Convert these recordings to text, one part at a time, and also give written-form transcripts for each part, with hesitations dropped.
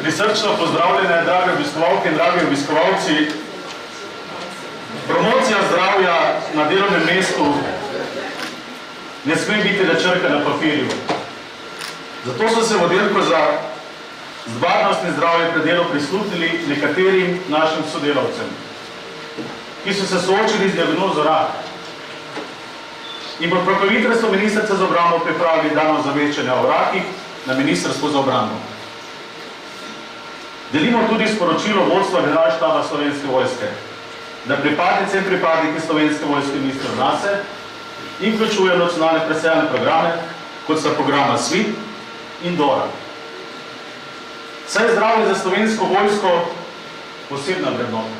Prisrčno pozdravljene, drage obiskovalke in dragi obiskovalci. Promocija zdravja na delovnem mestu ne sme biti da črka na papirju. Zato so se v oddelku za varnost in zdravje pri delu prisluhnili nekaterim našim sodelavcem, ki so se soočili z diagnozo rak. In pod pokroviteljstvom Ministrstva za obrambo pripravili dan ozaveščanja o rakih na Ministrstvu za obrambo. Delimo tudi sporočilo vodstva Generalštaba Slovenske vojske, da pripadnice in pripadniki Slovenske vojske mislijo nase in vključujejo nacionalne presejalne programe, kot sta programa SVIT in DORA. Saj je zdravje za Slovensko vojsko posebna vrednota.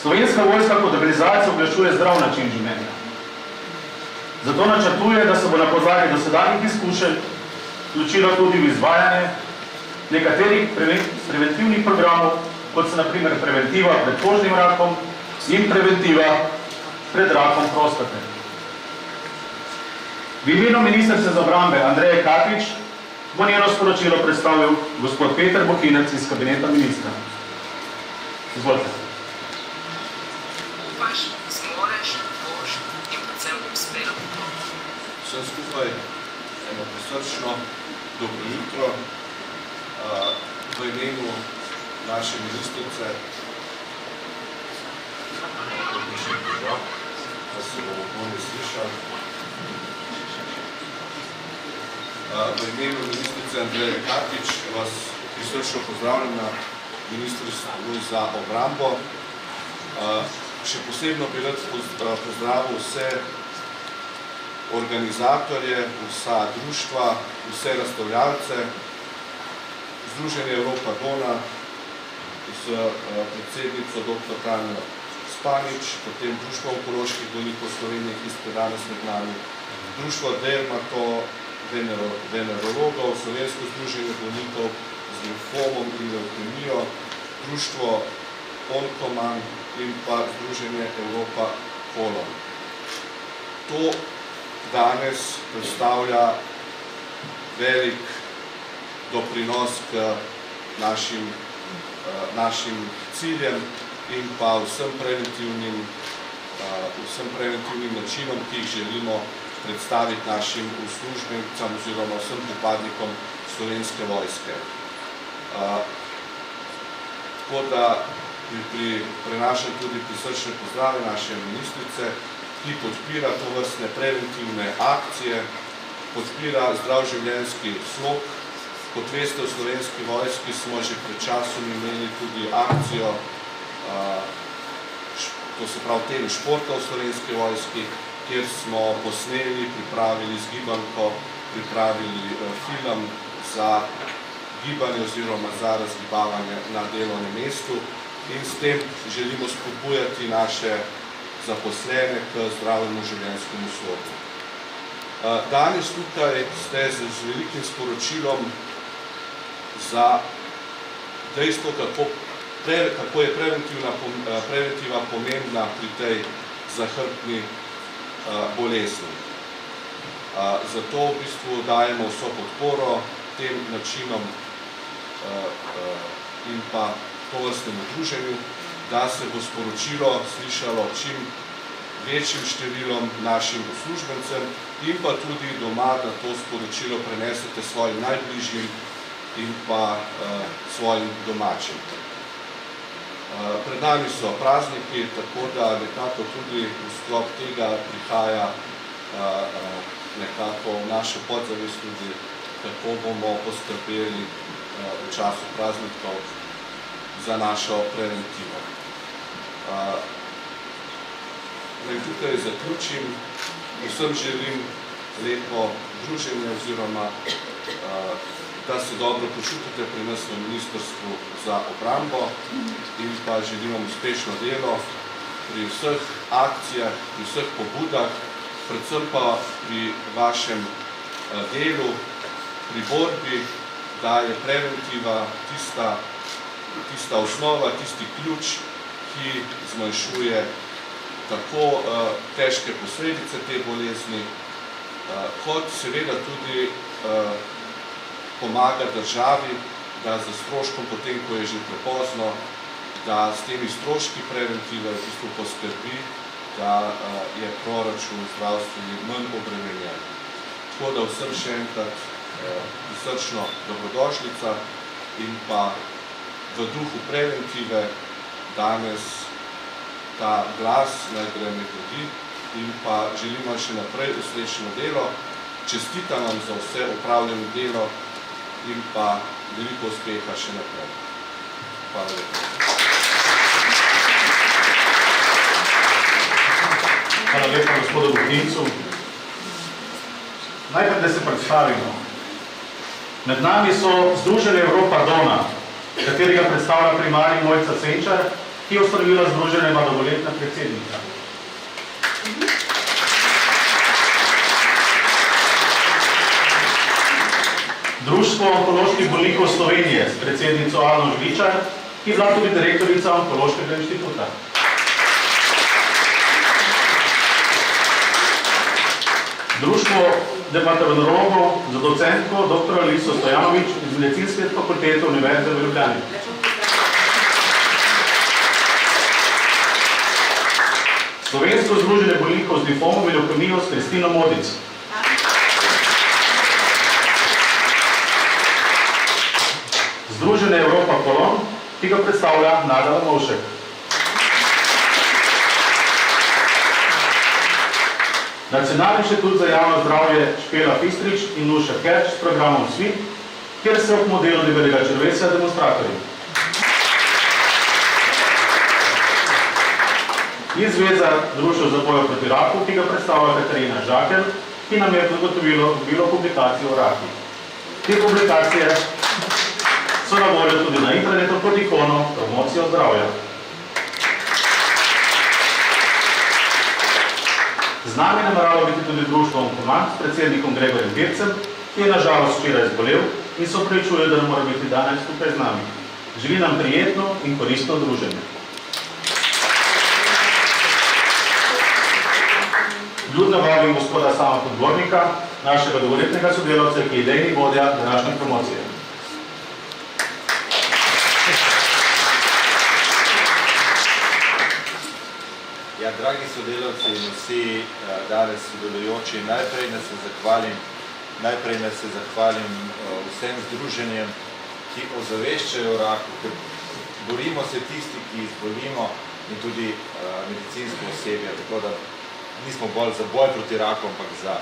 Slovenska vojska kot organizacija oglašuje zdrav način življenja. Zato načrtuje, da se bo na podlagi dosedanjih izkušenj vključila tudi v izvajanje nekaterih preventivnih programov, kot so na primer preventiva pred kožnim rakom in preventiva pred rakom prostate. V imenu Ministrstva za obrambe Andreje Katič bo njeno sporočilo predstavil gospod Peter Bohinec iz kabineta ministra. Izvolite. Upaš, zmoreš, boš in predvsem uspel. Vsem skupaj eno prisrčno dobro jutro. V imenu naše ministrice, da se bomo bolje slišali. V imenu ministrice Andreje Katič vas prisrčno pozdravljam na Ministrstvu za obrambo. Še posebno bi rad pozdravil vse organizatorje, vsa društva, vse razstavljalce, Združenje Evropa Dona z predsednico dr. Tanjo Spanič, potem Društvo onkoloških bolnikov Slovenije, ki ste danes med nami, Društvo dermatovenerologov, Slovensko združenje bolnikov z limfomom in levkemijo, Društvo Onkoman in pa Združenje Evropa Kolon. To danes predstavlja velik doprinos k našim ciljem in pa vsem preventivnim načinom, ki jih želimo predstaviti našim uslužbencem oziroma vsem pripadnikom Slovenske vojske. Tako da prenašam tudi prisrčne pozdrave naše ministrice, ki podpira tovrstne preventivne akcije, podpira zdrav življenjski slog. Kot veste, v Slovenski vojski smo že pred časom imeli tudi akcijo, to se pravi teden športa v Slovenski vojski, kjer smo posneli, pripravili z gibanko, pripravili film za gibanje oziroma za razgibavanje na delovnem mestu in s tem želimo spodbujati naše zaposlene k zdravemu življenjskemu slogu. Danes tukaj ste z velikim sporočilom za dejstvo, kako je preventiva pomembna pri tej zahrbtni bolezni. Zato v bistvu dajemo vso podporo tem načinom in pa tovrstnemu druženju, da se bo sporočilo slišalo čim večjim številom našim uslužbencem in pa tudi doma, da to sporočilo prenesete svojim najbližjim in pa svojim domačim. Pred nami so prazniki, tako da nekako tudi v sklop tega prihaja nekako v našo podzavest tudi, kako bomo poskrbeli v času praznikov za našo preventivo. Naj tukaj zaključim. Vsem želim lepo druženje oziroma da se dobro počutite pri nas na Ministrstvu za obrambo in pa želim vam uspešno delo pri vseh akcijah, pri vseh pobudah, predvsem pa pri vašem delu, pri borbi, da je preventiva tista osnova, tisti ključ, ki zmanjšuje tako težke posledice te bolezni, kot seveda tudi pomaga državi, da za stroškom, potem ko je že prepozno, da s temi stroški preventive v bistvu poskrbi, da je proračun zdravstveni manj obremenjen. Tako da vsem še enkrat prisrčno dobrodošlica in pa v duhu preventive danes ta glas naj gre med ljudi in pa želim vam še naprej uspešno delo, čestitam vam za vse opravljeno delo in pa veliko uspeha še naprej. Hvala lepa. Hvala lepa gospodu Bohincu. Najprej, da se predstavimo. Med nami so Združenje Evropa Dona, katerega predstavlja primarij Mojca Senčar, ki je ustanovila združenje dolgoletna predsednica. Društvo onkoloških bolnikov Slovenije s predsednico Alno Žličar, ki je bila tudi direktorica Onkološkega inštituta. Društvo dermatologov za docentko dr. Aliso Stojanović iz Medicinske fakultete Univerze v Ljubljani. Slovensko združenje bolnikov z limfomom in levkemijo s Kristino Modic. Združenje Evropa Polon, ki ga predstavlja Nada Lamovšek. Nacionalni inštitut za javno zdravje Špela Fistrič in Nuša Kerč s programom SWIT, kjer se ob modelu debelega črevesja demonstratorji. In Zveza društva za bojo proti raku, ki ga predstavlja Katarina Žakelj, ki nam je zagotovilo publikacijo o rakih. Te publikacije so na voljo tudi na internetu pod ikono Promocijo zdravja. Z nami namerava biti tudi društvo Onkomant s predsednikom Gregorjem Bircem, ki je nažalost včeraj zbolel in se opravičuje, da ne mora biti danes tukaj z nami. Želi nam prijetno in koristno druženje. Vljudno vabim gospoda Sama Podgornika, našega dolgoletnega sodelavca, ki je idejni vodja današnje promocije. Ja, dragi sodelavci in vsi danes sodelujoči, najprej se zahvalim vsem združenjem, ki ozaveščajo o raku, ker borimo se tisti, ki izbolimo in tudi medicinsko osebje, tako da nismo bolj za boj proti raku, ampak za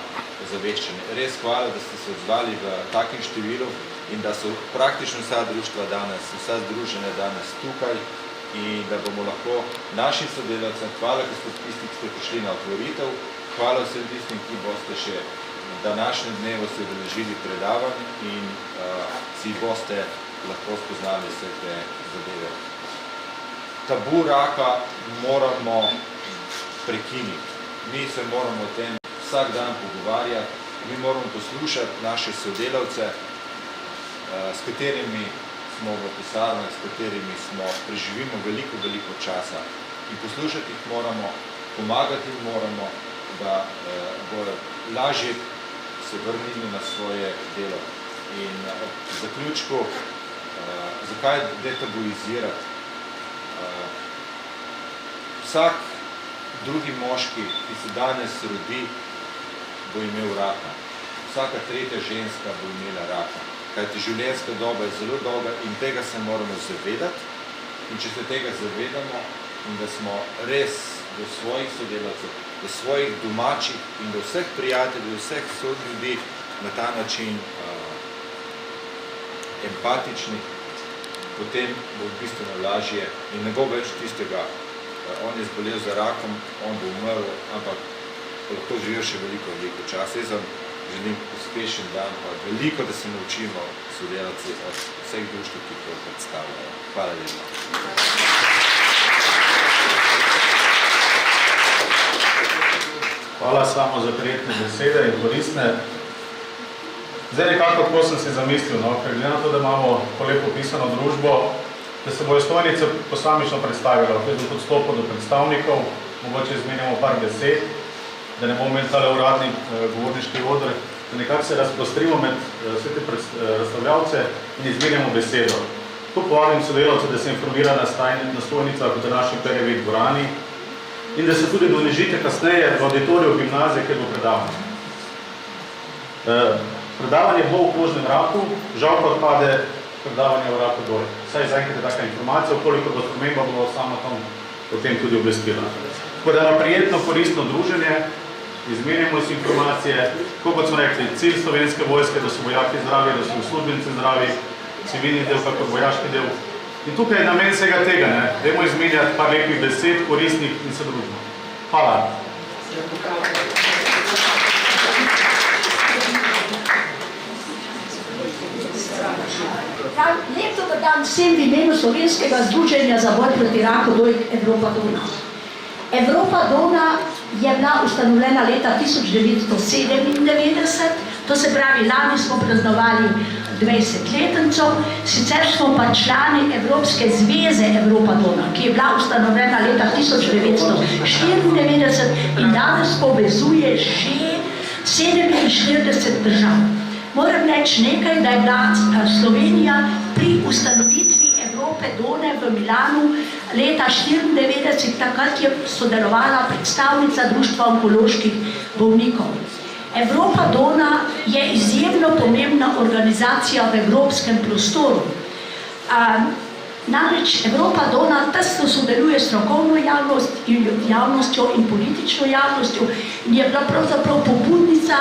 ozaveščanje. Res hvala, da ste se odzvali v takim številu in da so praktično vsa društva danes, vsa združenja danes tukaj, in da bomo lahko našim sodelavcem, hvala, ki ste prišli na otvoritev, hvala vsem tistim, ki boste še današnjem dnevu se udeležili predavanj in si boste lahko spoznali vse te zadeve. Tabu raka moramo prekiniti. Mi se moramo o tem vsak dan pogovarjati, mi moramo poslušati naše sodelavce, s katerimi smo v pisarnah, s katerimi preživimo veliko časa in poslušati jih moramo, pomagati jim moramo, da bodo lažje se vrnili na svoje delo. In v zaključku, zakaj detabuizirati? Vsak drugi moški, ki se danes rodi, bo imel raka. Vsaka tretja ženska bo imela raka. Kajti življenjska doba je zelo dolga in tega se moramo zavedati. In če se tega zavedamo in da smo res do svojih sodelavcev, do svojih domačih in do vseh prijateljev, do vseh soljudi na ta način empatični, potem bo bistveno lažje in ne bo več tistega, on je zbolel za rakom, on bo umrl, ampak lahko živel še veliko časa. Jaz vam želim uspešen dan, pa veliko, da se naučimo sodelavci od vseh društv, ki to predstavljajo. Hvala lepa. Hvala samo za prijetne besede in koristne. Zdaj nekako tako sem si zamislil, ker glede na to, da imamo tako lepo pisano družbo, da se bojo stojnice posamično predstavilo, da je podstopil do predstavnikov, mogoče izmenjamo par besed, da ne bomo imeli tale uradni govorniški odr, da nekako se razprostrimo med vse te razstavljavce in izmenjamo besedo. To povabim sodelavce, da se informira na stojnicah v današnji PRV dvorani in da se tudi deležite kasneje v auditoriju gimnazije, kjer bo predavanje. Predavanje bo v krožnem raku, žal pa odpade predavanje v raku dol. Saj zaenkrat je taka informacija, koliko bo sprememba, bo sama tam potem tudi obvestila. Tako da na prijetno, koristno druženje, izmenjamo si informacije, kot smo rekli, cilj Slovenske vojske, da so vojaki zdravi, da so uslužbenci zdravi, civilni del, kako vojaški del. In tukaj je namen vsega tega, dajmo izmenjati par lepih besed, koristnih in se družimo. Hvala. Lep dober dan vsem v imenu Slovenskega združenja za boj proti raku dojk Evropa Dona. Evropa Dona je bila ustanovljena leta 1997, to se pravi, lani smo praznovali 20-letnico, sicer smo pa člani Evropske zveze Evropa Dona, ki je bila ustanovljena leta 1994 in danes povezuje že 47 držav. Moram reči nekaj, da je bila Slovenija pri ustanovitvi Evrope Done v Milanu leta 1994, takrat je sodelovala predstavnica Društva onkoloških bolnikov. Evropa Dona je izjemno pomembna organizacija v evropskem prostoru. Namreč Evropa Dona tesno sodeluje s strokovno javnostjo in politično javnostjo in je bila pravzaprav pobudnica,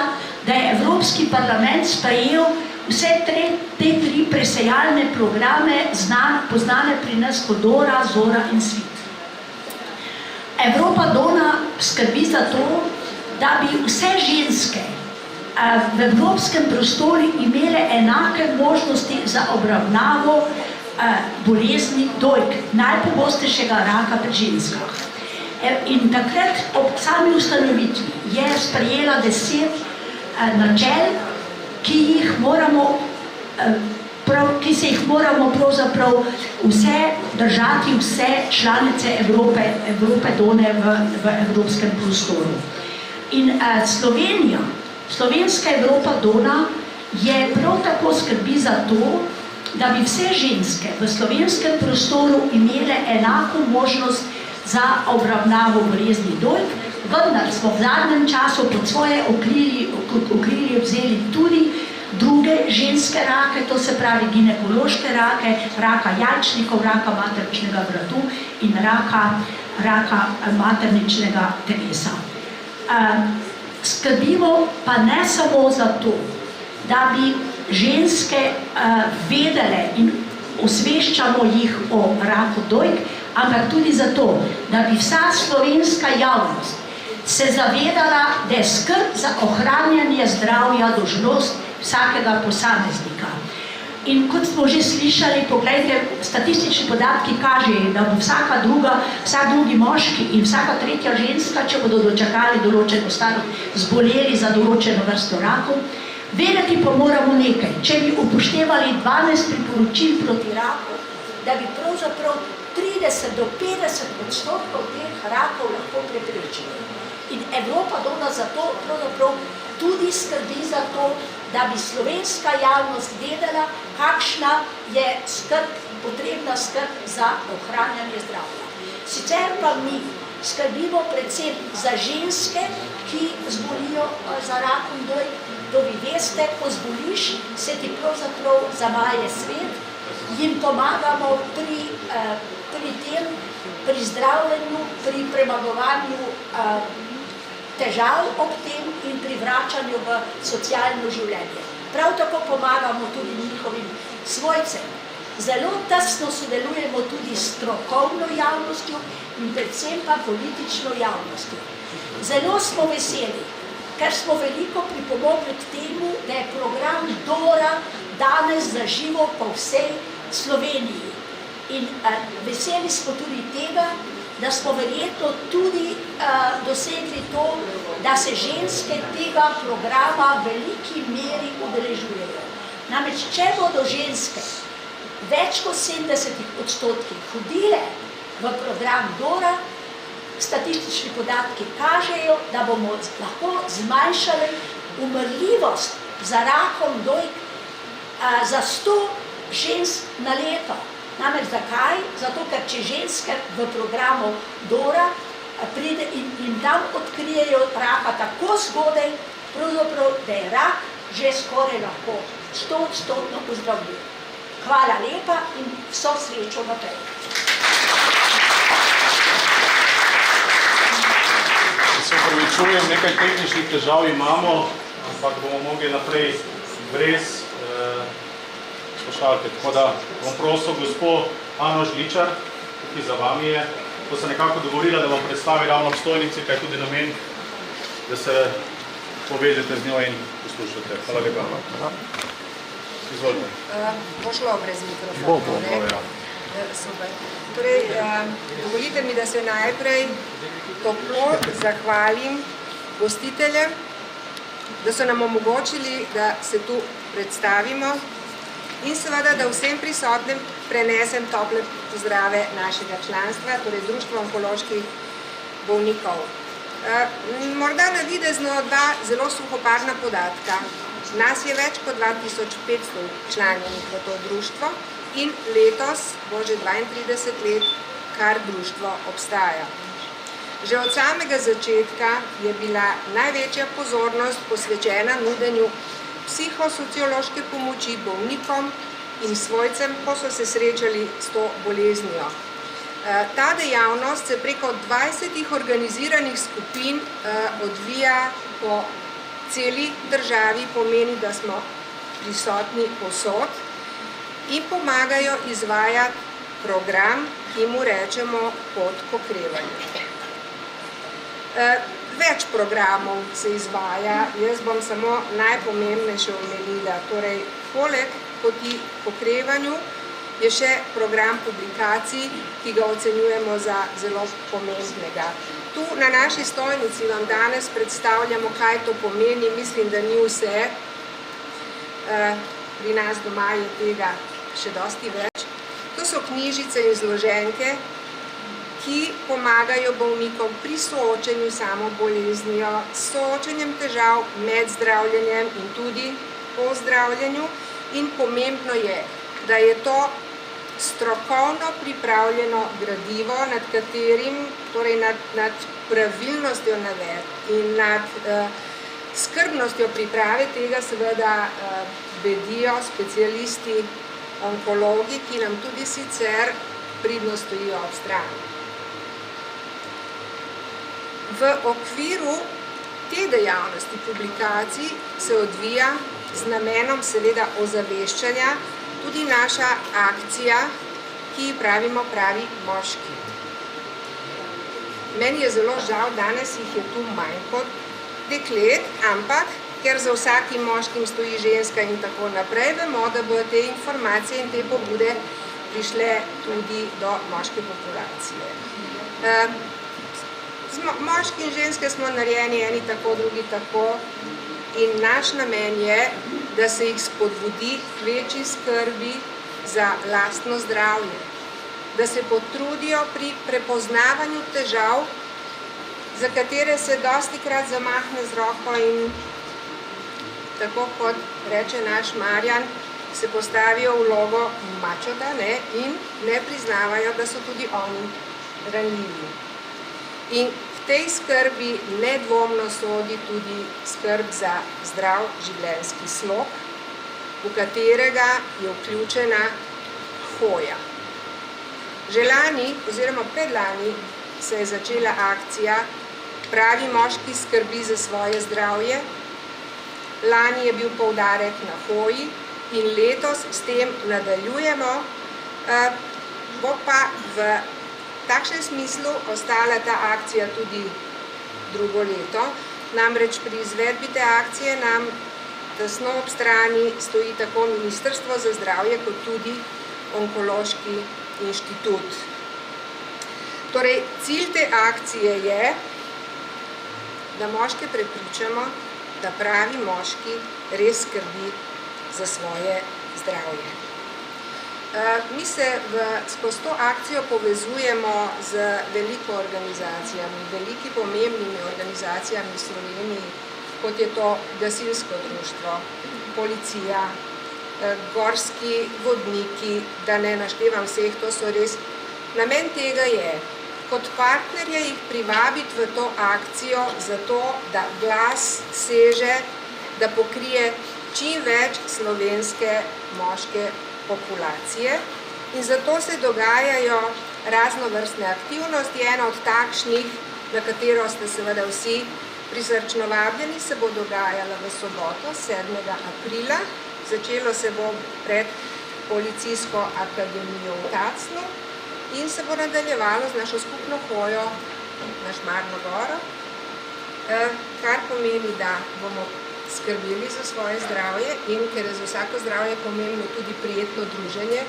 da je Evropski parlament sprejel vse te tri presejalne programe, poznane pri nas kot Dora, Zora in Svit. Evropa Dona skrbi za to, da bi vse ženske v evropskem prostoru imele enake možnosti za obravnavo bolezni dojk, najpogostejšega raka pri ženskah. In takrat ob sami ustanovitvi je sprejela 10 načel, ki se jih moramo pravzaprav vse držati, vse članice Evrope Done v evropskem prostoru. In Slovenija, Slovenska Evropa Dona je prav tako skrbi za to, da bi vse ženske v slovenskem prostoru imele enako možnost za obravnavo bolezni dojk, vendar smo v zadnjem času pod svoje okrilje vzeli tudi druge ženske rake, to se pravi ginekološke rake, raka jajčnikov, raka materničnega vratu in raka materničnega telesa. Skrbimo pa ne samo za to, da bi ženske vedele in osveščamo jih o raku dojk, ampak tudi zato, da bi vsa slovenska javnost se zavedala, da je skrb za ohranjanje zdravja dolžnost vsakega posameznika. In kot smo že slišali, pogledajte, statistični podatki kažejo, da bo vsak drugi moški in vsaka tretja ženska, če bodo dočakali določeno starost, zboleli za določeno vrsto rakov. Vedeti pa moramo nekaj, če bi upoštevali 12 priporočil proti raku, da bi pravzaprav 30 do 50% teh rakov lahko preprečili. In Evropa Dona zato pravzaprav tudi skrbi za to, da bi slovenska javnost vedela, kakšna je potrebna skrb za ohranjanje zdravja. Sicer pa mi skrbimo predvsem za ženske, ki zbolijo za rakom dojk. To vi veste, ko zboliš, se ti pravzaprav zamaje svet, jim pomagamo pri zdravljenju, pri premagovanju težav ob tem in pri vračanju v socialno življenje. Prav tako pomagamo tudi njihovim svojcem. Zelo tesno sodelujemo tudi s strokovno javnostjo in predvsem pa politično javnostjo. Zelo smo veseli, ker smo veliko pripomogli k temu, da je program Dora danes zaživel po vsej Sloveniji. In veseli smo tudi tega, da smo verjetno tudi dosegli to, da se ženske tega programa v veliki meri udeležujejo. Namreč, če bodo ženske več kot 70% hodile v program Dora, statistični podatki kažejo, da bomo lahko zmanjšali umrljivost za rakom dojk za 100 žensk na leto. Namreč zakaj? Zato, ker če ženske v programu Dora pride in tam odkrijejo raka tako zgodaj, pravzaprav, da je rak že skoraj lahko 100% ozdravljiv. Hvala lepa in vso srečo naprej. Se upravičujem, nekaj tehničnih težav imamo, ampak bomo mogli naprej brez slušalke. Tako da bom prosil gospod Ano Žličar, ki za vami je, ko se nekako dogovorila, da vam predstavi ravno obstojnici, kaj tudi namen, da se povežete z njo in poslušate. Hvala lepa. Izvolite. Bo šlo brez mikrofona, ne? Super. Torej, dovolite mi, da se najprej toplo zahvalim gostiteljem, da so nam omogočili, da se tu predstavimo in seveda, da vsem prisotnim prenesem tople pozdrave našega članstva, torej Društva onkoloških bolnikov. Morda navidezno dva zelo suhoparna podatka. Nas je več kot 2500 članjenih v to društvo in letos bo že 32 let, kar društvo obstaja. Že od samega začetka je bila največja pozornost posvečena nudenju psihosociološke pomoči bolnikom in svojcem, ko so se srečali s to boleznijo. Ta dejavnost se preko 20 organiziranih skupin odvija po celi državi, pomeni, da smo prisotni povsod in pomagajo izvajati program, ki mu rečemo Pot k okrevanju. Več programov se izvaja, jaz bom samo najpomembnejše omenila. Torej, poleg Poti k okrevanju je še program publikacij, ki ga ocenjujemo za zelo pomembnega. Tu na naši stojnici vam danes predstavljamo, kaj to pomeni. Mislim, da ni vse. Pri nas doma je tega še dosti več. To so knjižice in zloženke, ki pomagajo bolnikom pri soočenju samo boleznijo, s soočenjem težav med zdravljenjem in tudi po zdravljenju. In pomembno je, da je to strokovno pripravljeno gradivo, nad katerim, torej nad pravilnostjo navedb in nad skrbnostjo priprave tega seveda bedijo specialisti onkologi, ki nam tudi sicer pridno stojijo ob strani. V okviru te dejavnosti publikacij se odvija z namenom seveda ozaveščanja tudi naša akcija, ki pravimo Pravi moški. Meni je zelo žal, danes jih je tu manj kot deklet, ampak ker za vsakim moškim stoji ženska in tako naprej, vemo, da bodo te informacije in te pobude prišle tudi do moške populacije. Moški in ženske smo narejeni, eni tako, drugi tako, in naš namen je, da se jih spodbudi k večji skrbi za lastno zdravje, da se potrudijo pri prepoznavanju težav, za katere se dostikrat zamahne z roko in tako kot reče naš Marjan, se postavijo v vlogo mačota, in ne priznavajo, da so tudi oni ranljivi. In v tej skrbi nedvomno sodi tudi skrb za zdrav življenjski slog, v katerega je vključena hoja. Že lani oziroma predlani se je začela akcija Pravi moški skrbi za svoje zdravje. Lani je bil poudarek na hoji in letos s tem nadaljujemo, bo pa v takšnem smislu ostala ta akcija tudi drugo leto. Namreč pri izvedbi te akcije nam tesno ob strani stoji tako Ministrstvo za zdravje kot tudi Onkološki inštitut. Torej, cilj te akcije je, da moške prepričamo, da pravi moški res skrbi za svoje zdravje. Mi se skozi to akcijo povezujemo z veliko organizacijami, veliki pomembnimi organizacijami v Sloveniji, kot je to gasilsko društvo, policija, gorski vodniki, da ne naštevam vseh, to so res. Namen tega je, kot partnerje jih privabiti v to akcijo, zato da glas seže, da pokrije čim več slovenske moške populacije. In zato se dogajajo raznovrstne aktivnosti. Ena od takšnih, na katero ste seveda vsi prisrčno vabljeni, se bo dogajala v soboto, 7. aprila. Začelo se bo pred Policijsko akademijo v Tacnu in se bo nadaljevalo z našo skupno hojo na Šmarno goro, kar pomeni, da bomo skrbeli za svoje zdravje in ker je za vsako zdravje pomembno tudi prijetno druženje,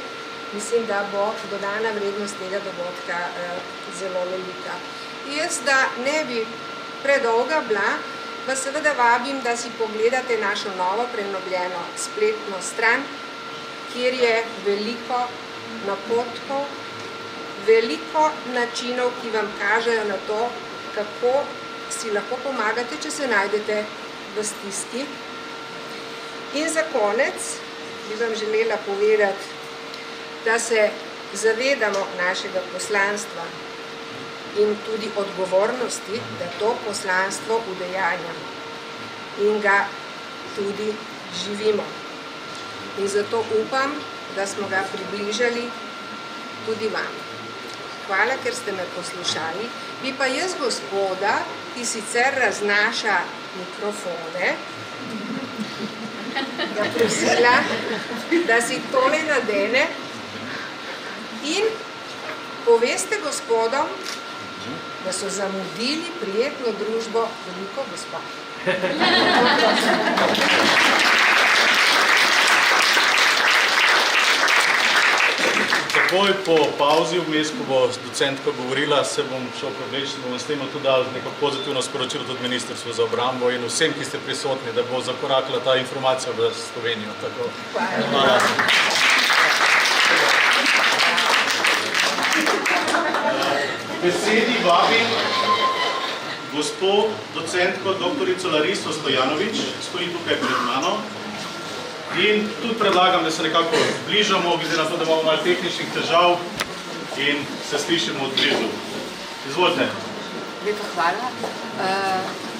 mislim, da bo dodana vrednost tega dogodka zelo velika. Jaz, da ne bi predolga bila, vas seveda vabim, da si pogledate našo novo prenovljeno spletno stran, kjer je veliko napotkov, veliko načinov, ki vam kažejo na to, kako si lahko pomagate, če se najdete v stiski. In za konec bi vam želela povedati, da se zavedamo našega poslanstva in tudi odgovornosti, da to poslanstvo udejanjamo in ga tudi živimo. In zato upam, da smo ga približali tudi vam. Hvala, ker ste me poslušali. Bi pa jaz gospoda, ki sicer raznaša mikrofone, ga prosila, da si tole nadene in poveste gospodom, da so zamudili prijetno družbo veliko gospa. Takoj po pauzi, vmes, ko bo docentka govorila, se bom šel prevleči, bomo s tem tudi dali neko pozitivno sporočilo tudi Ministrstvu za obrambo in vsem, ki ste prisotni, da bo zakorakla ta informacija v Slovenijo. Tako. Hvala. Besedi vabim gospod docentko doktorico Lariso Stojanovič, stoji tukaj pred mano. In tudi predlagam, da se nekako zbližamo, glede na to, da imamo malo tehničnih težav in se slišimo od blizu. Izvolite. Lepo hvala.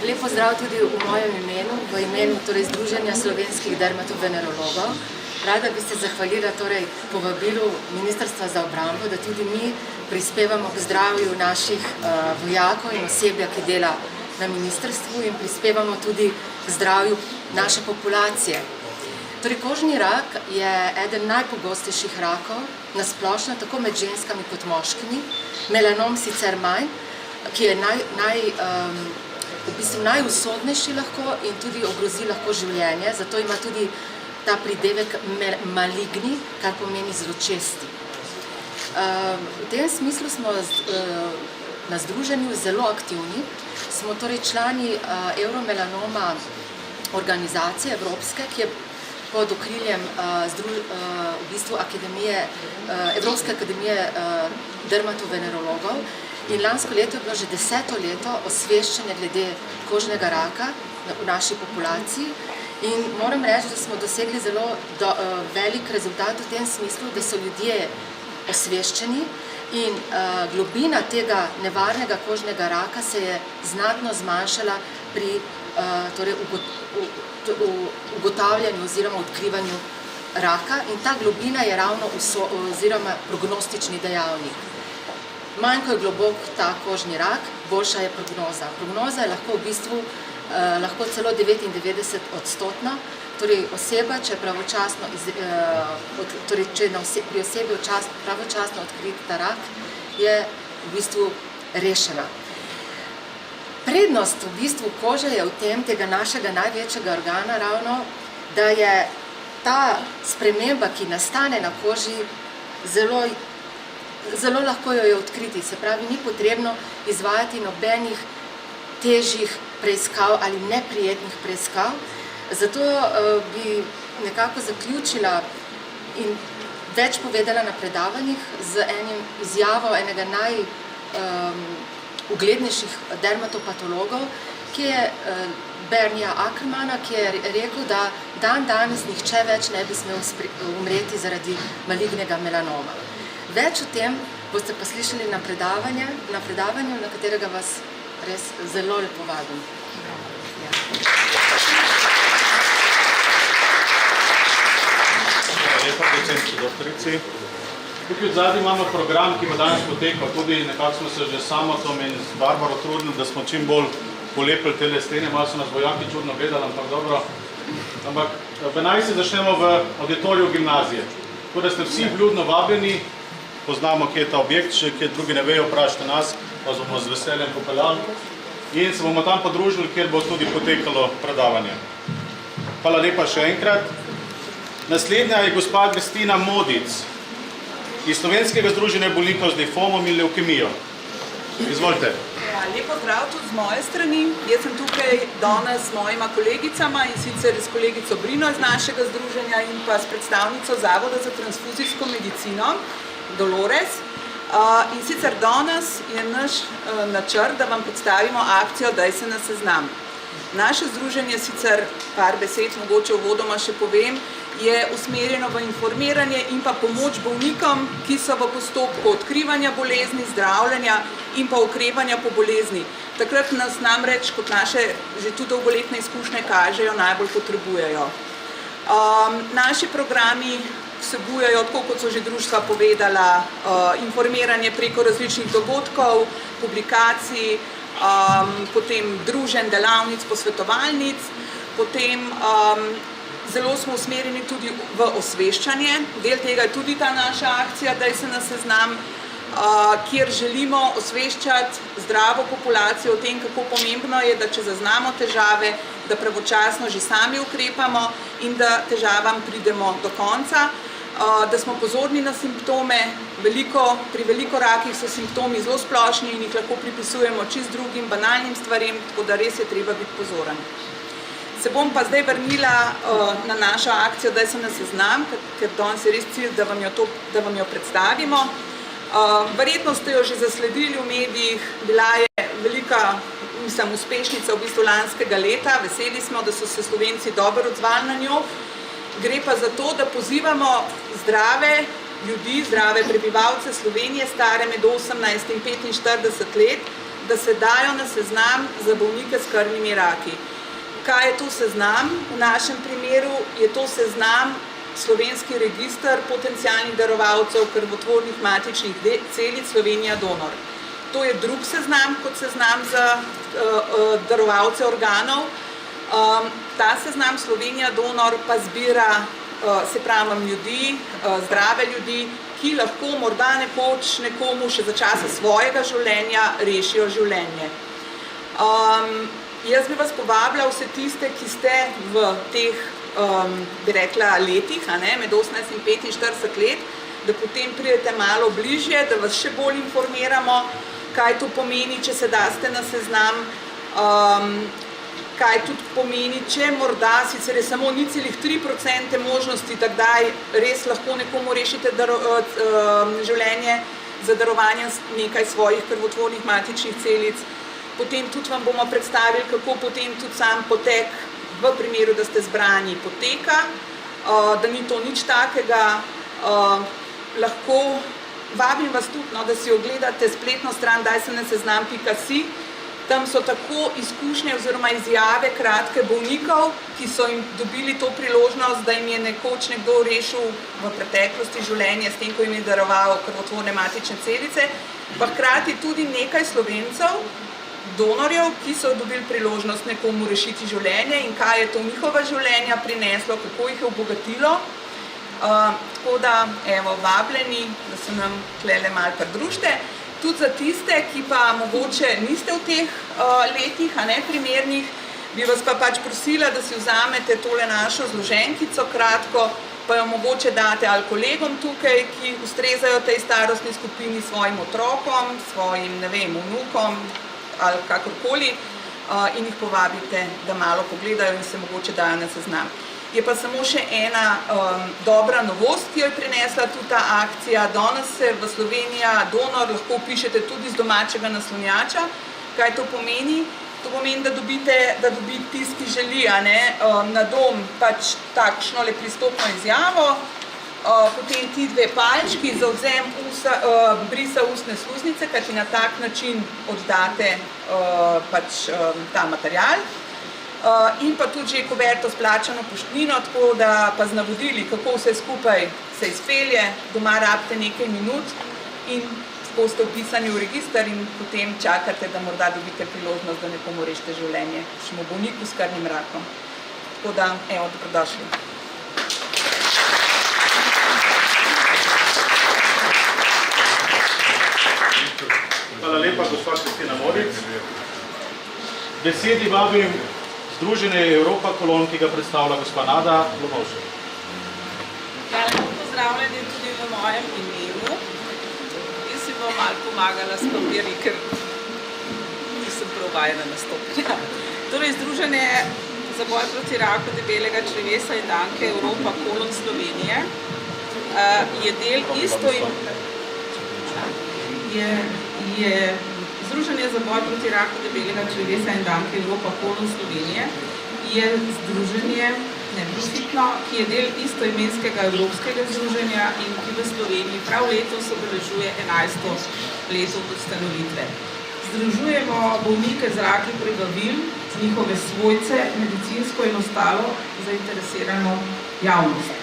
Lep pozdrav tudi v mojem imenu, v imenu Združenja slovenskih dermatovenerologov. Rada bi se zahvalila povabilu Ministrstva za obrambo, da tudi mi prispevamo k zdravju naših vojakov in osebja, ki dela na ministrstvu in prispevamo tudi k zdravju naše populacije. Kožni rak je eden najpogostejših rakov, nasplošno tako med ženskami kot moškimi, melanom sicer manj, ki je najusodnejši lahko in tudi ogrozi lahko življenje, zato ima tudi ta pridevek maligni, kar pomeni zločesti. V tem smislu smo na združenju zelo aktivni, smo člani Euromelanoma organizacije evropske, ki je pod okriljem Evropske akademije dermatovenerologov in lansko leto je bilo že 10. leto osveščanje glede kožnega raka v naši populaciji in moram reči, da smo dosegli zelo velik rezultat v tem smislu, da so ljudje osveščeni in globina tega nevarnega kožnega raka se je znatno zmanjšala pri ugotavljanju oziroma odkrivanju raka in ta globina je ravno oziroma prognostični dejavnik. Manj, ko je globok ta kožni rak, boljša je prognoza. Prognoza je lahko v bistvu celo 99%, torej oseba, če je pravočasno, če pri osebi pravočasno odkrit ta rak, je v bistvu rešena. prednost v bistvu kože je v tem, tega našega največjega organa ravno, da je ta sprememba, ki nastane na koži, zelo lahko jo je odkriti. Se pravi, ni potrebno izvajati nobenih težjih preiskav ali neprijetnih preiskav. Zato bi nekako zaključila in več povedala na predavanjih z enim izjavo enega najuglednejših dermatopatologov, ki je Bernija Ackermana, ki je rekel, da danes nihče več ne bi smel umreti zaradi malignega melanoma. Več o tem boste pa slišali na predavanju, na katerega vas res zelo lepo vabim. Lepa, docenci, doktorici. Tukaj odzadnji imamo program, ki bo danes potekal. Tudi nekako smo se že samo Tom in Barbaro trudili, da smo čim bolj polepili tele stene. Malo so nas vojaki čudno gledali, ampak dobro. Ampak v 11. začnemo v auditoriju gimnazije. Tako da ste vsi vljudno vabljeni, poznamo, kje je ta objekt, še kje drugi ne vejo, vprašajte nas, pa bomo z veseljem popeljali. In se bomo tam podružili, kjer bo tudi potekalo predavanje. Hvala lepa še enkrat. Naslednja je gospa Kristina Modic iz Slovenskega združenja bolnikov z limfomom in levkemijo. Izvolite. Lepo zdrav tudi z moje strani. Jaz sem tukaj danes s mojima kolegicama in sicer s kolegico Brino iz našega združenja in pa s predstavnico Zavoda za transfuzijsko medicino, Dolores. In sicer danes je naš načrt, da vam predstavimo akcijo Daj se na seznam. Naše združenje, sicer par besed mogoče uvodoma še povem, je usmerjeno v informiranje in pa pomoč bolnikom, ki so v postopku odkrivanja bolezni, zdravljenja in pa ukrepanja po bolezni. Takrat nas namreč, kot naše že tudi dolgoletne izkušnje kažejo, najbolj potrebujejo. Naši programi vsebujejo, tako kot so že društva povedala, informiranje preko različnih dogodkov, publikacij, potem druženj, delavnic, posvetovalnic, potem zelo smo usmerjeni tudi v osveščanje. Del tega je tudi ta naša akcija Daj se na seznam, kjer želimo osveščati zdravo populacijo o tem, kako pomembno je, da če zaznamo težave, da pravočasno že sami ukrepamo in da težavam pridemo do konca, da smo pozorni na simptome. Pri veliko rakih so simptomi zelo splošni in jih lahko pripisujemo čist drugim banalnim stvarem, tako da res je treba biti pozoren. Se bom pa zdaj vrnila na našo akcijo Daj se na seznam, ker danes je res cilj, da vam jo predstavimo. Verjetno ste jo že zasledili v medijih, bila je velika uspešnica v bistvu lanskega leta, veseli smo, da so se Slovenci dobro odzvali na njo. Gre pa za to, da pozivamo zdrave ljudi, zdrave prebivalce Slovenije, stare med 18 in 45 let, da se dajo na seznam za bolnike s krvnimi raki. Kaj je to seznam? V našem primeru je to seznam slovenski register potencialnih darovalcev krvotvornih matičnih celic Slovenija donor. To je drug seznam kot seznam za darovalce organov. Ta seznam Slovenija donor pa zbira, se pravim, ljudi, zdrave ljudi, ki lahko morda nekoč nekomu še za časa svojega življenja rešijo življenje. Jaz bi vas povabila vse tiste, ki ste v teh, bi rekla, letih, med 18 in 45 let, da potem pridete malo bližje, da vas še bolj informiramo, kaj to pomeni, če se daste na seznam, kaj tudi pomeni, če morda, sicer je samo 0,3% možnosti, da kdaj res lahko nekomu rešite življenje za darovanje nekaj svojih krvotvornih matičnih celic. Potem tudi vam bomo predstavili, kako potem tudi sam potek, v primeru, da ste zbrani, poteka, da ni to nič takega. Lahko vabim vas tudi, da si ogledate spletno stran dajsenaseznam.si. Tam so tako izkušnje oziroma izjave kratke bolnikov, ki so jim dobili to priložnost, da jim je nekoč nekdo rešil v preteklosti življenje s tem, ko jim je daroval krvotvorne matične celice, pa hkrati tudi nekaj Slovencev, donorjev, ki so dobili priložnost nekomu rešiti življenje in kaj je to njihova življenja prineslo, kako jih je obogatilo. Tako da, evo, vabljeni, da se nam tlele malo pridružite. Tudi za tiste, ki pa mogoče niste v teh letih, a ne primernih, bi vas pa pač prosila, da si vzamete tole našo zloženkico kratko, pa jo mogoče date ali kolegom tukaj, ki ustrezajo tej starostni skupini, svojim otrokom, svojim, ne vem, vnukom ali kakorkoli, in jih povabite, da malo pogledajo in se mogoče dajo na seznam. Je pa samo še ena dobra novost, ki jo je prinesla tudi ta akcija. Danes se v Slovenija donor lahko vpišete tudi z domačega naslonjača. Kaj to pomeni? To pomeni, da dobi tisti, ki želi, na dom pač takšno le pristopno izjavo, potem ti dve palčki za odvzem brisa ustne sluznice, kajti na tak način oddate pač ta material. In pa tudi že kuverto s plačano poštnino, tako da pa z navodili, kako vse skupaj se izpelje, doma rabite nekaj minut in tako ste vpisani v register in potem čakate, da morda dobite priložnost, da nekomu rešite življenje, kakšnemu bolniku s krvnim rakom. Tako da, evo, dobrodošli. Hvala lepa, gospa Kristina Moric. Besedi vabim Združenje Evropa Kolon, ki ga predstavlja gospa Nada Lomovšek. Lepo pozdravljeni tudi v mojem imenu. Jaz si bom malo pomagala s papirji, ker nisem prav vajena nastopila. Torej, Združenje za boj proti raku debelega črevesa in danke Evropa Kolon Slovenije je del Združenje za boj proti raku debelega črevesa in danke Evropa Kolon Slovenije je združenje neprofitno, ki je del istoimenskega evropskega združenja in ki v Sloveniji prav letos obeležuje 11. leto od ustanovitve. Združujemo bolnike z raki prebavil, njihove svojce, medicinsko in ostalo zainteresirano javnost.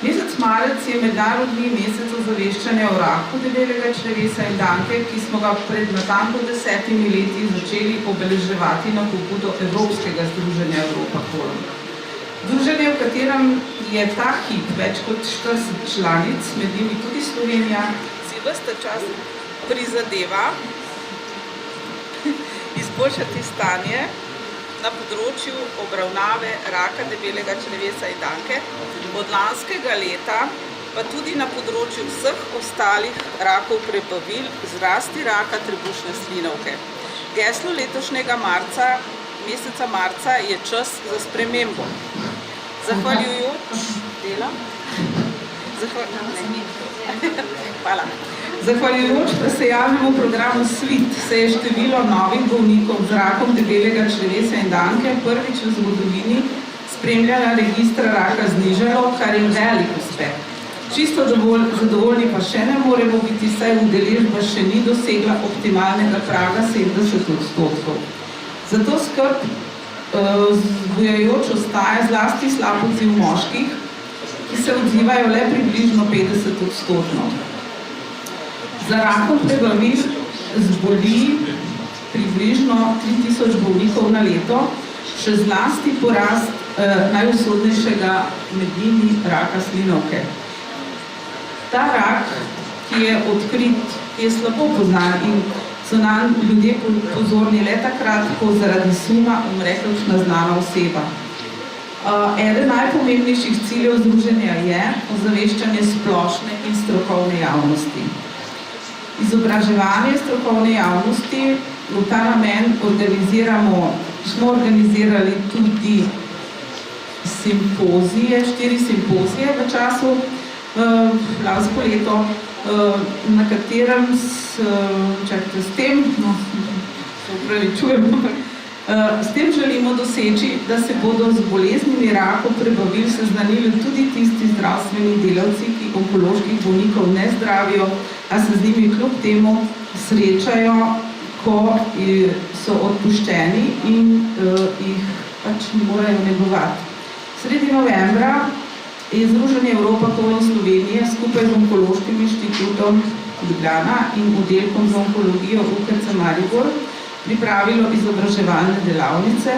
Mesec marec je mednarodni mesec ozaveščanja o raku debelega črevesa in danke, ki smo ga pred natanko 10 leti začeli obeleževati na pobudo Evropskega združenja Evropa Kolon. Združenje, v katerem je ta hip več kot 40 članic, med njimi tudi Slovenija, si ves ta čas prizadeva izboljšati stanje na področju obravnave raka debelega črevesa in danke, od lanskega leta pa tudi na področju vseh ostalih rakov prebavil, zlasti raka trebušne slinavke. Geslo letošnjega meseca marca je čas za spremembo. Zahvaljujoč presejalnemu programu SWIT se je število novih bolnikov z rakom debelega črevesa in danke prvič v zgodovini spremljala registra raka znižalo, kar je velik uspeh. Čisto zadovoljni pa še ne moremo biti, saj udeležba še ni dosegla optimalnega praga 70%. Zato skrb vzbujajoč ostaja zlasti slab odziv moških, ki se odzivajo le približno 50%. Za rakom prebavil zboli približno 3000 bolnikov na leto, še zlasti porast najusodnejšega med njimi raka slinavke. Ta rak, ki je odkrit, je slabo poznan in so nam ljudje pozorni le takrat, ko zaradi suma umre kakšna znana oseba. Eden najpomembnejših ciljev združenja je ozaveščanje splošne in strokovne javnosti. Izobraževanje strokovne javnosti, v ta namen smo organizirali tudi simpozije, 4 simpozije v času lansko leto, na katerem s tem želimo doseči, da se bodo z boleznimi rakov prebavil seznanili tudi tisti zdravstveni delavci, ki onkoloških bolnikov ne zdravijo, a se z njimi kljub temu srečajo, ko so odpuščeni in jih pač morajo negovati. Sredi novembra je Združenje Evropa Kolon Slovenije skupaj z Onkološkim inštitutom Ljubljana in oddelkom za onkologijo UKC Maribor pripravilo izobraževalne delavnice,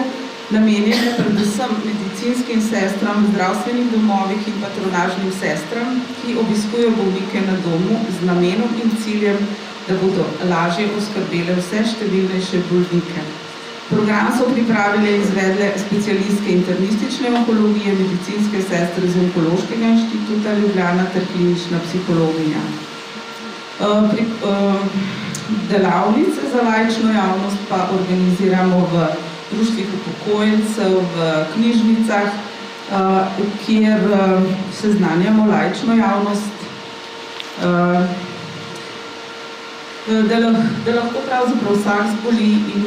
namenjene predvsem medicinskim sestram v zdravstvenih domovih in patronažnim sestram, ki obiskujejo bolnike na domu z namenom in ciljem, da bodo lažje oskrbele vse številnejše bolnike. Program so pripravile in izvedle specialistke internistične onkologije, medicinske sestre z Onkološkega inštituta Ljubljana ter klinična psihologinja. Delavnice za laično javnost pa organiziramo v društvih upokojencev, v knjižnicah, kjer seznanjamo laično javnost, da lahko pravzaprav vsak zboli in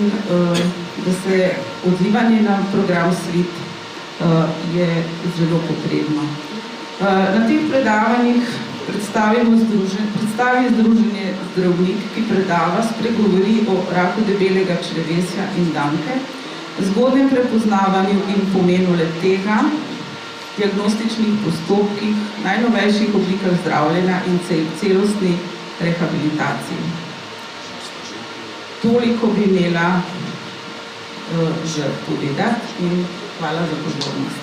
da se odzivanje na program Svit je zelo potrebno. Na teh predavanjih predstavi združenje zdravnik, ki predava, spregovori o raku debelega črevesja in danke, zgodnjem prepoznavanju in pomenu le-tega, diagnostičnih postopkih, najnovejših oblikah zdravljenja in celostni rehabilitaciji. Toliko bi imela že povedati in hvala za pozornost.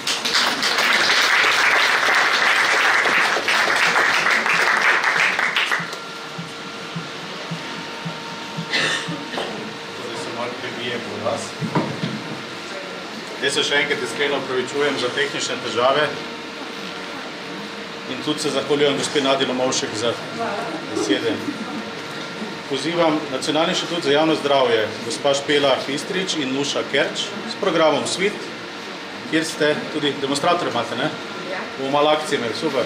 Jaz se še enkrat iskreno opravičujem za tehnične težave in tudi se zahvaljujem gospe Nadi Lomovšek za besede. Pozivam Nacionalni inštitut za javno zdravje, gospa Špela Fistrič in Nuša Kerč s programom Svit, kjer ste tudi demonstratorji imate, ne? Bomo malo akcije imeli, super.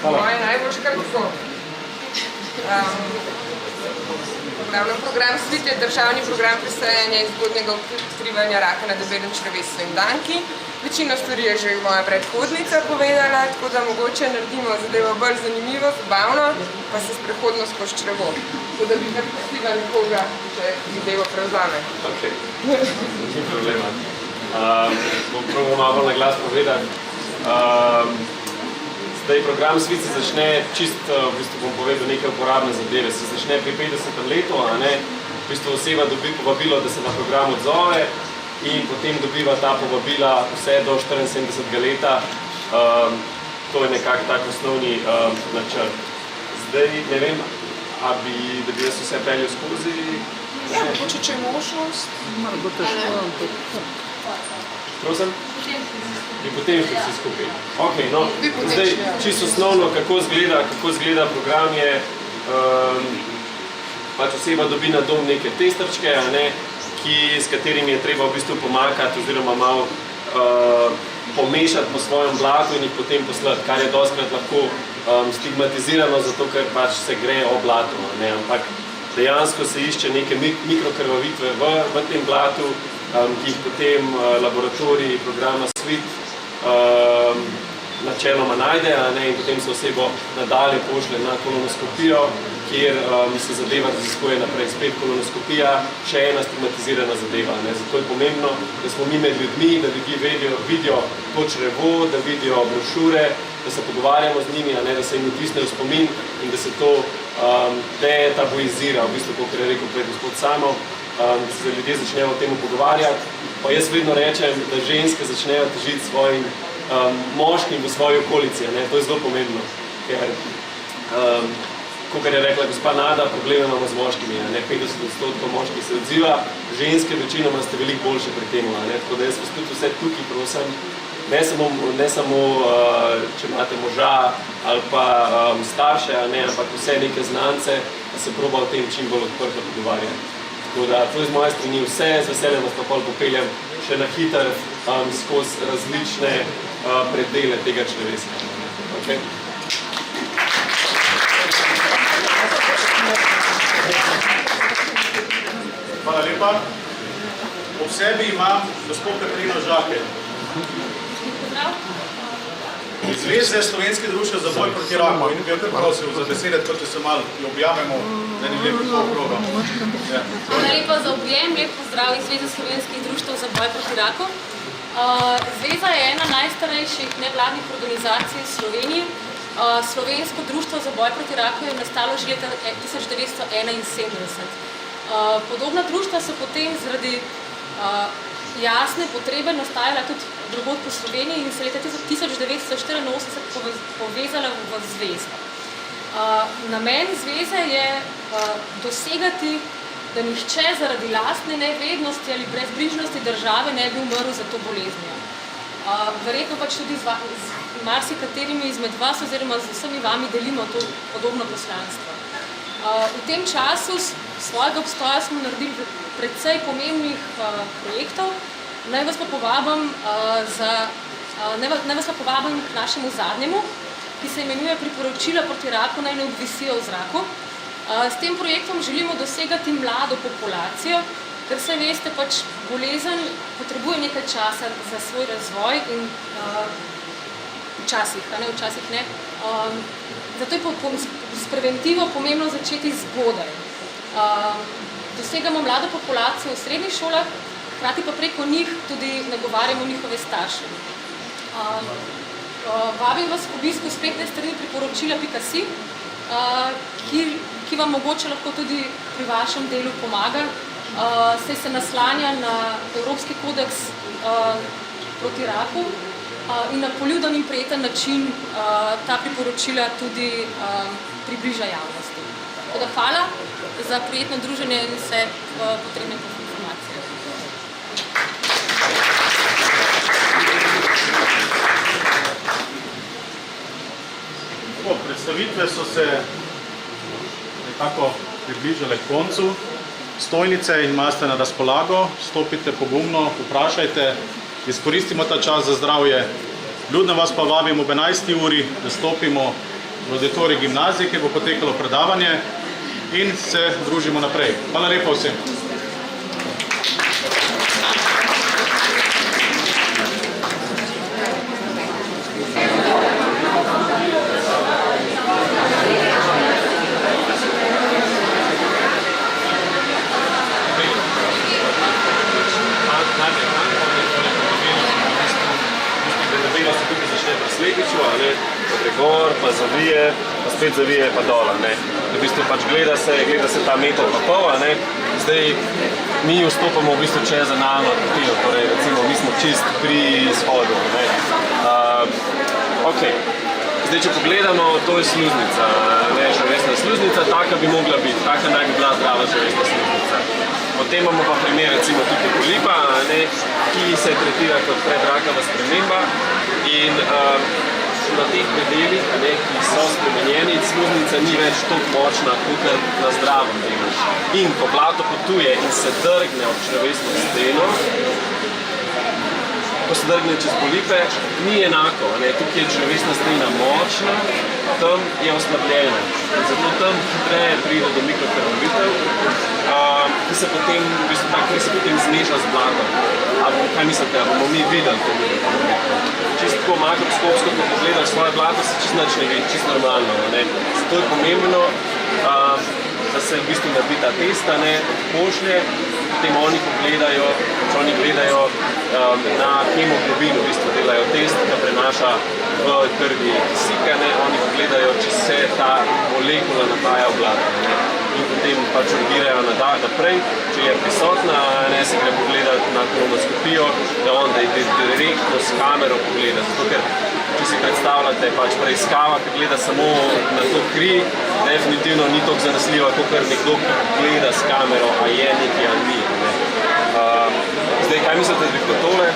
Hvala. Moje najboljše kar tako. Program Svit je državni program presajanja in zgodnjega odkrivanja raka na debelem črevesju in danki. Večino stvari je že moja predhodnica povedala, tako da mogoče naredimo zadevo bolj zanimivo, zabavno, pa se sprehodno skozi črevo. Tako da bi kar pustila nekoga, če zadevo prevzame. Ok, ni problema. Bom probal malo na glas povedati. Zdaj, program Svit se začne, v bistvu bom povedal nekaj uporabne zadeve, se začne pri 50. letu, a ne, v bistvu oseba dobi povabilo, da se na program odzove in potem dobiva ta povabila vse do 74. leta. To je nekako tak osnovni načrt. Zdaj, ne vem, da bi jaz vse peljal skozi? Ja, mogoče, če je možnost. Prosim? In potem še vsi skupaj. Ok, no, zdaj, čisto osnovno, kako zgleda program je, pač oseba dobi na dom neke testerčke, s katerimi je treba v bistvu pomakati oziroma malo pomešati po svojem blatu in jih potem poslati, kar je dostikrat lahko stigmatizirano, zato ker pač se gre o blatu, ampak dejansko se išče neke mikrokrvavitve v tem blatu, ki jih potem laboratorij programa Svit načeloma najde, in potem se osebo nadalje pošle na kolonoskopijo, kjer se zadeva raziskuje naprej, spet kolonoskopija, še ena stigmatizirana zadeva. Zato je pomembno, da smo mi med ljudmi, da ljudje vidijo to črevo, da vidijo brošure, da se pogovarjamo z njimi, da se jim vtisne v spomin in da se to detabuizira, v bistvu, kot je rekel prej gospod Samo, da se ljudje začnejo o tem pogovarjati. Pa jaz vedno rečem, da ženske začnejo težiti svojim moškim v svoji okolici. To je zelo pomembno, ker, kot je rekla gospa Nada, probleme imamo z moškimi. 50% moških se odziva, ženske večinoma ste veliko boljše pri tem. Tako da jaz vas tudi vse tukaj prosim, ne samo če imate moža ali pa starše, ampak vse neke znance, da se proba o tem čim bolj odprto pogovarjati. Tako da, to je z moje strani vse, z veseljem vas pa pol popeljem še na hiter skozi različne predele tega črevesja. Okay? Hvala lepa. Ob sebi imam gospod Katarino Žake. Iz Zveze slovenskih društev za boj proti raku. In bi jo kar prosil za besede, tako če se malo objamemo, da ni lepo to okroga. Hvala lepa za objem, lep pozdrav iz Zveze slovenskih društev za boj proti raku. Zveza je ena najstarejših nevladnih organizacij v Sloveniji. Slovensko društvo za boj proti raku je nastalo že leta 1971. Podobna društva so potem zaradi jasne potrebe nastajala tudi drugod po Sloveniji in se leta 1984 povezala v zvezo. Namen zveze je dosegati, da nihče zaradi lastne nevednosti ali brezbrižnosti države ne bi umrl za to boleznijo. Verjetno pač tudi z marsikaterimi izmed vas oziroma z vsemi vami delimo to podobno poslanstvo. V tem času svojega obstoja smo naredili precej pomembnih projektov. Naj vas pa povabim k našemu zadnjemu, ki se imenuje Priporočila proti raku naj ne obvisijo v zraku. S tem projektom želimo dosegati mlado populacijo, ker se veste, pač bolezen potrebuje nekaj časa za svoj razvoj in včasih ne. Zato je s preventivo pomembno začeti zgodaj. Dosegamo mlado populacijo v srednjih šolah, hkrati pa preko njih tudi nagovarjamo njihove starše. Vabim vas k obisku spletne strani priporočila.si, ki vam mogoče lahko tudi pri vašem delu pomaga, saj se naslanja na Evropski kodeks proti raku in na poljuden in prijeten način ta priporočila tudi približa javnosti. Tako da hvala za prijetno druženje in vse potrebne informacije. Predstavitve so se nekako približale k koncu. Stojnice imate na razpolago, stopite pogumno, vprašajte, izkoristimo ta čas za zdravje. Ljudno vas pa vabim ob 11. uri, da stopimo v auditorij gimnazije, kjer bo potekalo predavanje in se družimo naprej. Hvala lepa vsem. Gor, pa zavije, pa spet zavije, pa dol. V bistvu pač gleda se ta meter pa pol. Zdaj mi vstopamo v bistvu čez analno topilo, torej recimo mi smo čist pri izhodu. Zdaj, če pogledamo, to je sluznica, železna sluznica, taka bi mogla biti, taka naj bi bila zdrava železna sluznica. Potem imamo pa primer recimo tukaj polipa, ki se tretira kot predrakava sprememba in na teh predelih, ki so spremenjeni, sluznica ni več toliko močna kot na zdravem delu. In ko blato potuje in se drgne ob črevesno steno, ko se drgne čez polipe, ni enako. Tukaj je črevesna stena močna, tam je oslabljena. Zato tam hitreje pride do mikrokrvavitev, ki se potem, v bistvu ta kri se potem zmeša z blatom. Kaj mislite, bomo mi videli to mikrokrvavitev? Čisto tako makroskopsko, ko pogledaš svoje blato, se čisto nič ne vidi, čisto normalno. Zato je pomembno, da se v bistvu naredi ta testa, pošlje, potem oni pogledajo, oni gledajo na hemoglobin, v bistvu delajo test, ki prenaša v krvi kisik, oni pogledajo, če se ta molekula nahaja v blatu. In potem pač urgirajo naprej, če je prisotna, se gre pogledati na kolonoskopijo, da onda je direktno s kamero pogleda. Zato, ker če si predstavljate pač preiskava, ki gleda samo na to kri, definitivno ni toliko zanesljiva, kot nekdo, ki gleda s kamero, a je nekaj ali ni. Zdaj, kaj mislite, da bi bilo tole?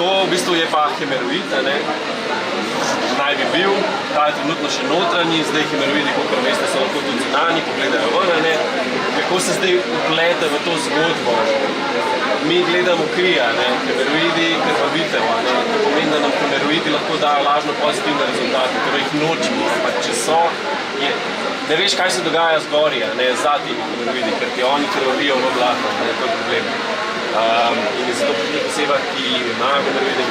To v bistvu je pa hemeroid, naj bi bil, ta je trenutno še notranji, zdaj hemeroidi, kot veste, so lahko tudi zunanji, pogledajo ven, kako se zdaj uplete v to zgodbo. Mi gledamo krija, hemeroidi, krvavitev, to pomeni, da nam hemeroidi lahko dajo lažno pozitivne rezultate, torej jih nočimo, ampak če so, ne veš, kaj se dogaja zgoraj, za temi hemeroidi, ker ti oni krvavijo v blato, to je problem. In je zato pri teh osebah, ki imajo hemeroide,